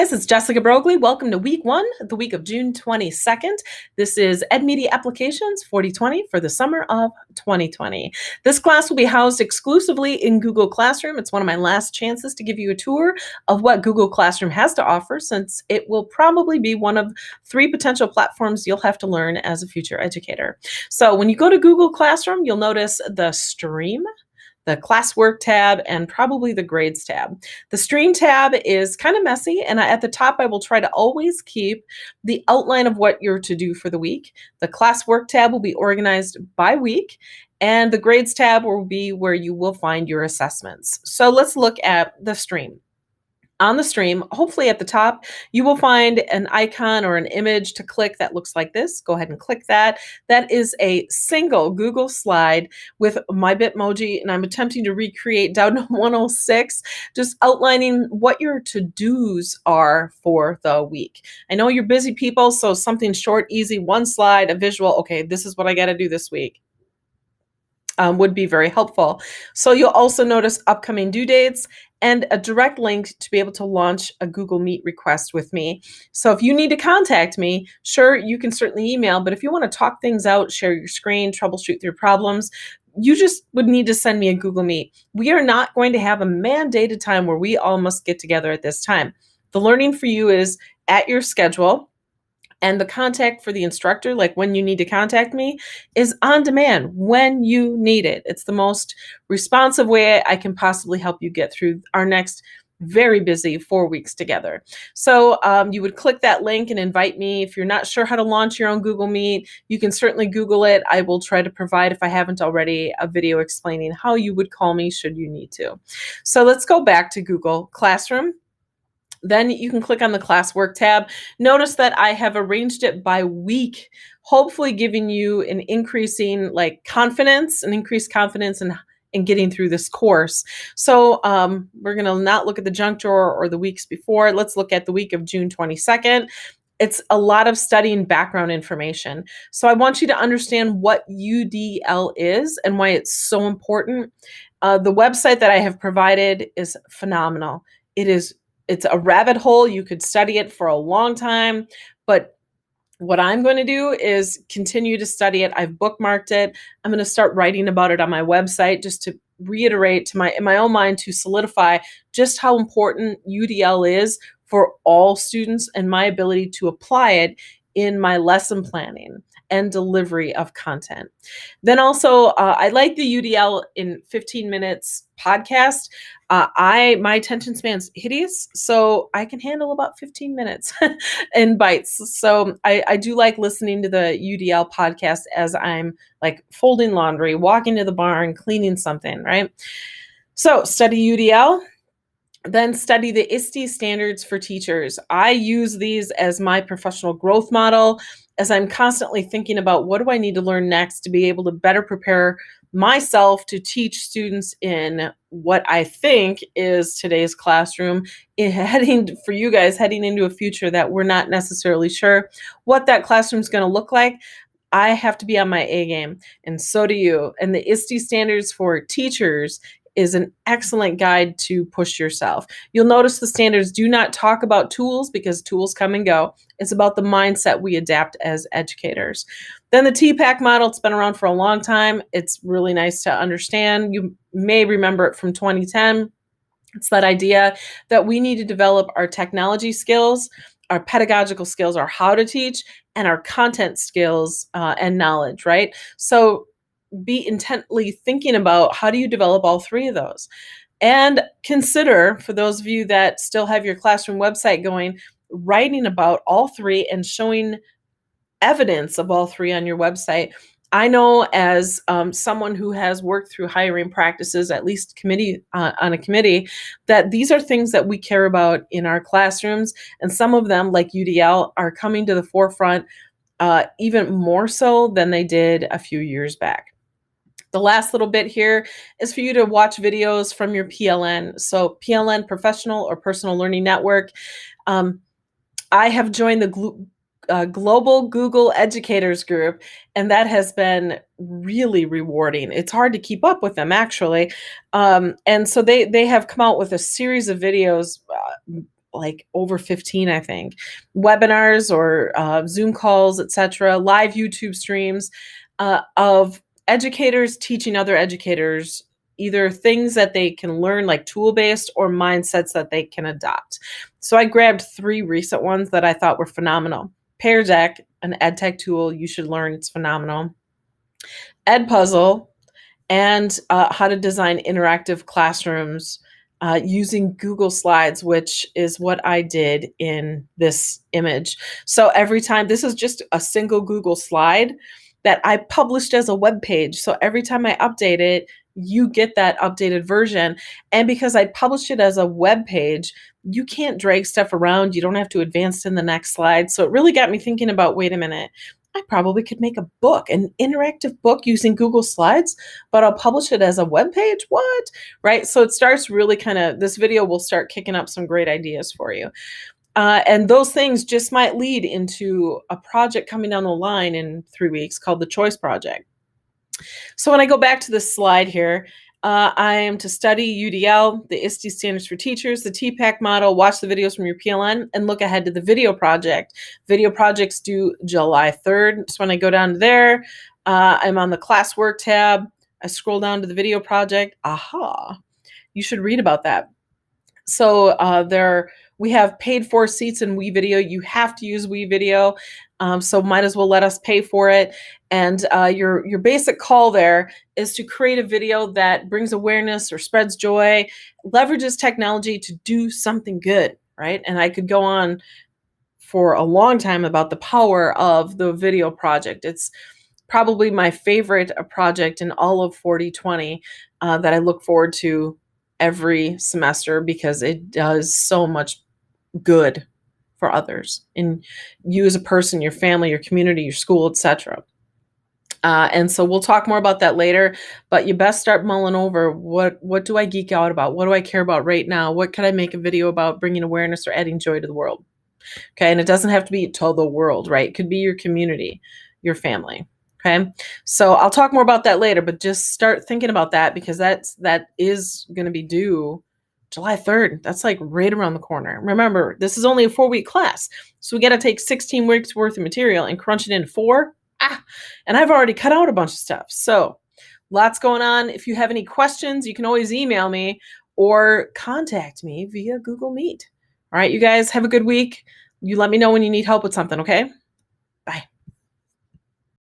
guys, it's Jessica Brogley. Welcome to week one, the week of June 22nd. This is Ed Media Applications 4020 for the summer of 2020. This class will be housed exclusively in Google Classroom. It's one of my last chances to give you a tour of what Google Classroom has to offer, since it will probably be one of 3 potential platforms you'll have to learn as a future educator. So when you go to Google Classroom, you'll notice the Stream, the Classwork tab, and probably the Grades tab. The Stream tab is kind of messy, and at the top I will try to always keep the outline of what you're to do for the week. The Classwork tab will be organized by week, and the Grades tab will be where you will find your assessments. So let's look at the Stream. On the Stream, hopefully at the top, you will find an icon or an image to click that looks like this. Go ahead and click that. That is a single Google slide with my Bitmoji, and I'm attempting to recreate down to 106, just outlining what your to-dos are for the week. I know you're busy people, so something short, easy, one slide, a visual, okay, this is what I got to do this week. Would be very helpful. So you'll also notice upcoming due dates and a direct link to be able to launch a Google Meet request with me. So if you need to contact me, sure, you can certainly email, but if you want to talk things out, share your screen, troubleshoot your problems, you just would need to send me a Google Meet. We are not going to have a mandated time where we all must get together at this time. The learning for you is at your schedule. And the contact for the instructor, like when you need to contact me, is on demand when you need it. It's the most responsive way I can possibly help you get through our next very busy 4 weeks together. So you would click that link and invite me. If you're not sure how to launch your own Google Meet, you can certainly Google it. I will try to provide, if I haven't already, a video explaining how you would call me should you need to. So let's go back to Google Classroom. Then you can click on the Classwork tab. Notice that I have arranged it by week, hopefully giving you an increasing confidence, an increased confidence in getting through this course. So we're going to not look at the junk drawer or the weeks before. Let's look at the week of June 22nd. It's a lot of studying background information. So I want you to understand what UDL is and why it's so important. The website that I have provided is phenomenal. It's a rabbit hole. You could study it for a long time, but what I'm going to do is continue to study it. I've bookmarked it. I'm going to start writing about it on my website just to reiterate in my own mind, to solidify just how important UDL is for all students and my ability to apply it in my lesson planning and delivery of content. Then also, I like the UDL in 15 minutes podcast. My attention span's hideous, so I can handle about 15 minutes in bites. So I do like listening to the UDL podcast as I'm folding laundry, walking to the barn, cleaning something, right? So study UDL. Then study the ISTE standards for teachers. I use these as my professional growth model, as I'm constantly thinking about what do I need to learn next to be able to better prepare myself to teach students in what I think is today's classroom, heading into a future that we're not necessarily sure what that classroom is going to look like. I have to be on my A game, and so do you. And the ISTE standards for teachers is an excellent guide to push yourself. You'll notice the standards do not talk about tools, because tools come and go. It's about the mindset we adapt as educators. Then the TPAC model, it's been around for a long time. It's really nice to understand. You may remember it from 2010. It's that idea that we need to develop our technology skills, our pedagogical skills, our how to teach, and our content skills and knowledge, right? So be intently thinking about how do you develop all 3 of those. And consider, for those of you that still have your classroom website going, writing about all 3 and showing evidence of all 3 on your website. I know, as someone who has worked through hiring practices, at least on a committee, that these are things that we care about in our classrooms, and some of them, like UDL, are coming to the forefront even more so than they did a few years back. The last little bit here is for you to watch videos from your PLN. So PLN, Professional or Personal Learning Network. I have joined the Global Google Educators Group, and that has been really rewarding. It's hard to keep up with them, actually. And so they have come out with a series of videos like over 15, I think, webinars or Zoom calls, etc., live YouTube streams of educators teaching other educators either things that they can learn, like tool-based, or mindsets that they can adopt. So I grabbed 3 recent ones that I thought were phenomenal. Pear Deck, an ed tech tool you should learn. It's phenomenal. Edpuzzle, and how to design interactive classrooms using Google Slides, which is what I did in this image. So every time, this is just a single Google slide that I published as a web page. So every time I update it, you get that updated version. And because I published it as a web page, you can't drag stuff around. You don't have to advance in the next slide. So it really got me thinking about, wait a minute, I probably could make a book, an interactive book using Google Slides, but I'll publish it as a web page. What? Right? So it starts really this video will start kicking up some great ideas for you. And those things just might lead into a project coming down the line in 3 weeks called the Choice Project. So when I go back to this slide here, I am to study UDL, the ISTE standards for teachers, the TPAC model, watch the videos from your PLN, and look ahead to the video project. Video projects due July 3rd. So when I go down to there, I'm on the Classwork tab. I scroll down to the video project. Aha, you should read about that. So we have paid for seats in WeVideo. You have to use WeVideo, so might as well let us pay for it. And your basic call there is to create a video that brings awareness or spreads joy, leverages technology to do something good, right? And I could go on for a long time about the power of the video project. It's probably my favorite project in all of 4020 that I look forward to every semester because it does so much good for others, and you as a person, your family, your community, your school, etc. And so we'll talk more about that later, but you best start mulling over what do I geek out about? What do I care about right now? What can I make a video about bringing awareness or adding joy to the world? Okay, and it doesn't have to be to the world, right? It could be your community, your family. Okay, so I'll talk more about that later, but just start thinking about that because that is going to be due July 3rd. That's like right around the corner. Remember, this is only a 4-week class, so we got to take 16 weeks worth of material and crunch it into 4. And I've already cut out a bunch of stuff. So lots going on. If you have any questions, you can always email me or contact me via Google Meet. All right, you guys have a good week. You let me know when you need help with something, okay? Bye.